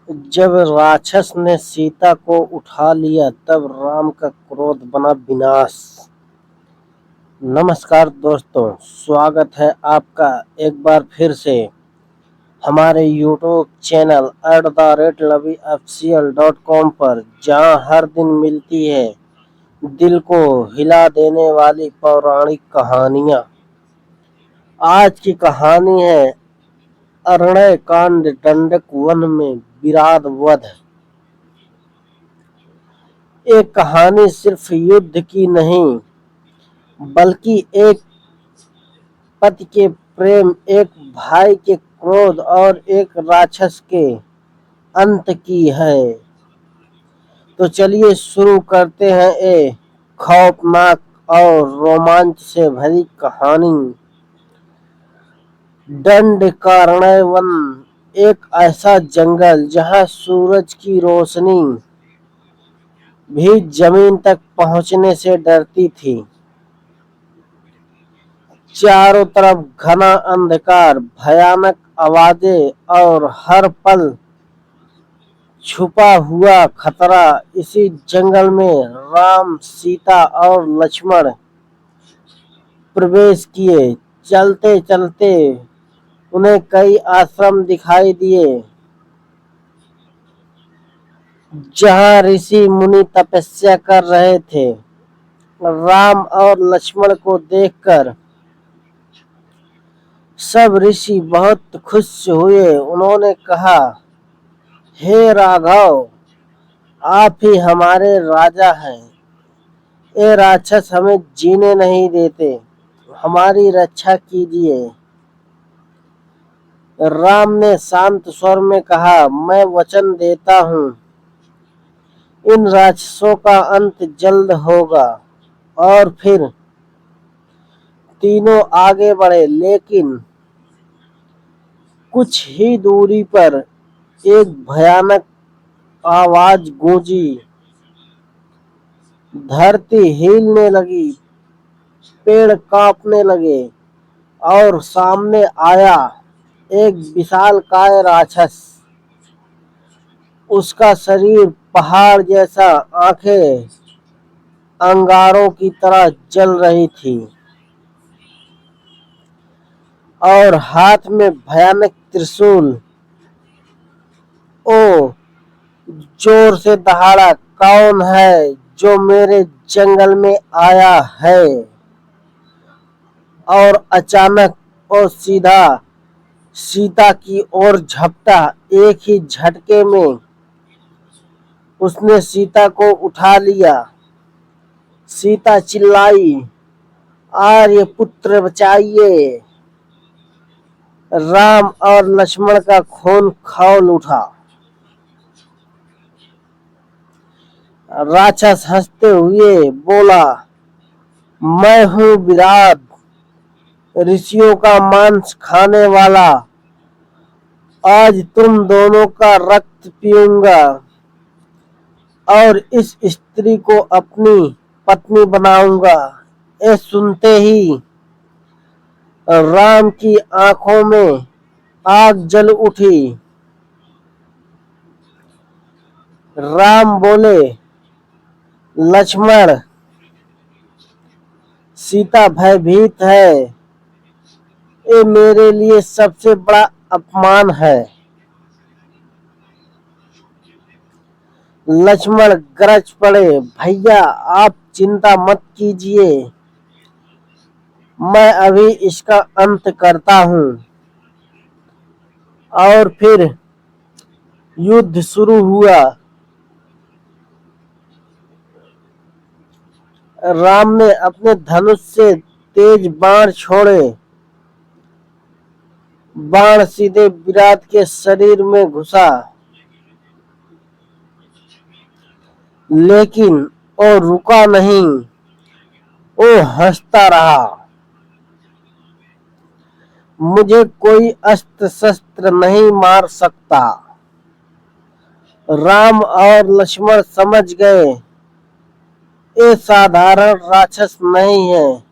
जब राक्षस ने सीता को उठा लिया तब राम का क्रोध बना विनाश। नमस्कार दोस्तों, स्वागत है आपका एक बार फिर से हमारे यूट्यूब चैनल @LovyOfficial.com पर, जहां हर दिन मिलती है दिल को हिला देने वाली पौराणिक कहानियां। आज की कहानी है अरण्य कांड, दंडक वन में विराट वध। एक कहानी सिर्फ युद्ध की नहीं, बल्कि एक पति के प्रेम, एक भाई के क्रोध और एक राक्षस के अंत की है। तो चलिए शुरू करते हैं ये खौफनाक और रोमांच से भरी कहानी। दंडकारण्य एक ऐसा जंगल जहां सूरज की रोशनी भी जमीन तक पहुंचने से डरती थी। चारों तरफ घना अंधकार, भयानक आवाजें और हर पल छुपा हुआ खतरा। इसी जंगल में राम, सीता और लक्ष्मण प्रवेश किए। चलते चलते उन्हें कई आश्रम दिखाई दिए, जहां ऋषि मुनि तपस्या कर रहे थे। राम और लक्ष्मण को देखकर सब ऋषि बहुत खुश हुए। उन्होंने कहा, हे राघव, आप ही हमारे राजा हैं। ये राक्षस हमें जीने नहीं देते, हमारी रक्षा कीजिए। राम ने शांत स्वर में कहा, मैं वचन देता हूँ, इन राक्षसों का अंत जल्द होगा। और फिर तीनों आगे बढ़े, लेकिन कुछ ही दूरी पर एक भयानक आवाज गूंजी। धरती हिलने लगी, पेड़ कांपने लगे और सामने आया एक विशालकाय राक्षस। उसका शरीर पहाड़ जैसा, आंखें अंगारों की तरह जल रही थी और हाथ में भयानक त्रिशूल। ओ जोर से दहाड़ा, कौन है जो मेरे जंगल में आया है? और अचानक वो सीधा सीता की ओर झपटा। एक ही झटके में उसने सीता को उठा लिया। सीता चिल्लाई, आर्य पुत्र बचाइए। राम और लक्ष्मण का खून खौल उठा। राक्षस हंसते हुए बोला, मैं हूँ विराट, ऋषियों का मांस खाने वाला। आज तुम दोनों का रक्त पीऊंगा और इस स्त्री को अपनी पत्नी बनाऊंगा। ये सुनते ही राम की आंखों में आग जल उठी। राम बोले, लक्ष्मण, सीता भयभीत है, ये मेरे लिए सबसे बड़ा अपमान है। लक्ष्मण गरज पड़े, भैया आप चिंता मत कीजिए, मैं अभी इसका अंत करता हूँ। और फिर युद्ध शुरू हुआ। राम ने अपने धनुष से तेज बाण छोड़े। बाण सीधे विराट के शरीर में घुसा, लेकिन वो रुका नहीं। वो हंसता रहा, मुझे कोई अस्त्र शस्त्र नहीं मार सकता। राम और लक्ष्मण समझ गए, ये साधारण राक्षस नहीं है।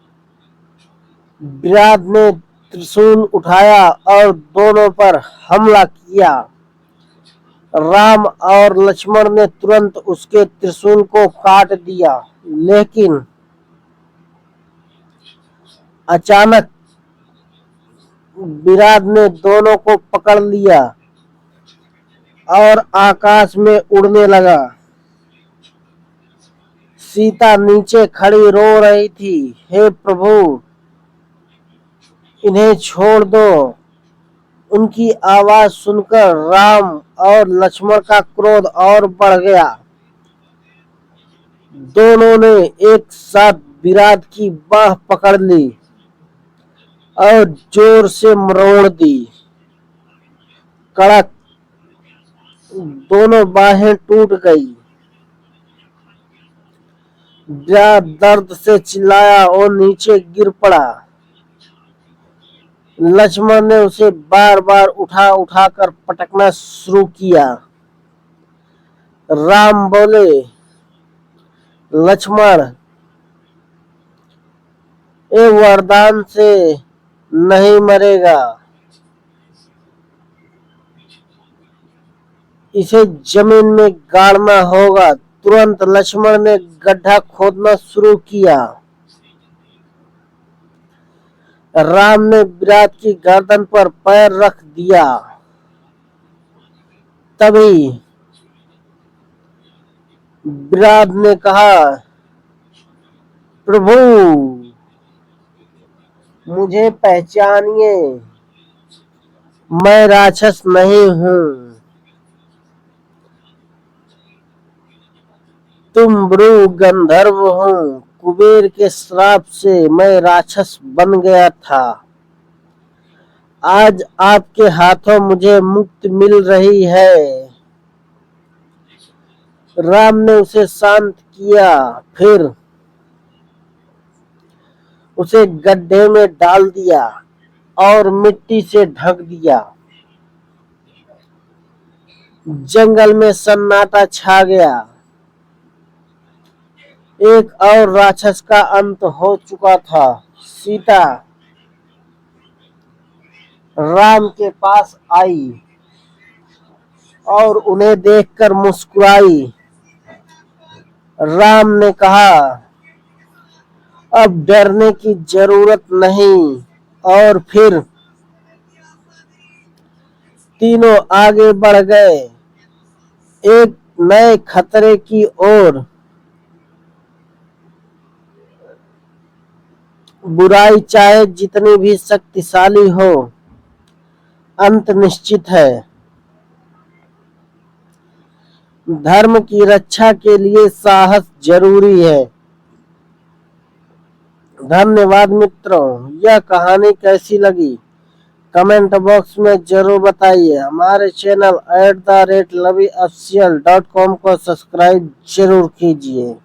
विराट ने त्रिशूल उठाया और दोनों पर हमला किया। राम और लक्ष्मण ने तुरंत उसके त्रिशूल को काट दिया, लेकिन अचानक विराट ने दोनों को पकड़ लिया और आकाश में उड़ने लगा। सीता नीचे खड़ी रो रही थी। हे प्रभु, इन्हें छोड़ दो। उनकी आवाज सुनकर राम और लक्ष्मण का क्रोध और बढ़ गया। दोनों ने एक साथ विराट की बाह पकड़ ली और जोर से मरोड़ दी। कड़क दोनों बाहें टूट गई। विराट दर्द से चिल्लाया और नीचे गिर पड़ा। लक्ष्मण ने उसे बार बार उठा उठा कर पटकना शुरू किया। राम बोले, लक्ष्मण, ये वरदान से नहीं मरेगा, इसे जमीन में गाड़ना होगा। तुरंत लक्ष्मण ने गड्ढा खोदना शुरू किया। राम ने विराट की गर्दन पर पैर रख दिया। तभी विराट ने कहा, प्रभु, मुझे पहचानिए, मैं राक्षस नहीं हूँ। तुम ब्रू गंधर्व हो। कुबेर के श्राप से मैं राक्षस बन गया था। आज आपके हाथों मुझे मुक्ति मिल रही है। राम ने उसे शांत किया, फिर उसे गड्ढे में डाल दिया और मिट्टी से ढक दिया। जंगल में सन्नाटा छा गया। एक और राक्षस का अंत हो चुका था। सीता राम के पास आई और उन्हें देखकर मुस्कुराई। राम ने कहा, अब डरने की जरूरत नहीं। और फिर तीनों आगे बढ़ गए, एक नए खतरे की ओर। बुराई चाहे जितनी भी शक्तिशाली हो, अंत निश्चित है। धर्म की रक्षा के लिए साहस जरूरी है। धन्यवाद मित्रों। यह कहानी कैसी लगी कमेंट बॉक्स में जरूर बताइए। हमारे चैनल @lovyofficial.com को सब्सक्राइब जरूर कीजिए।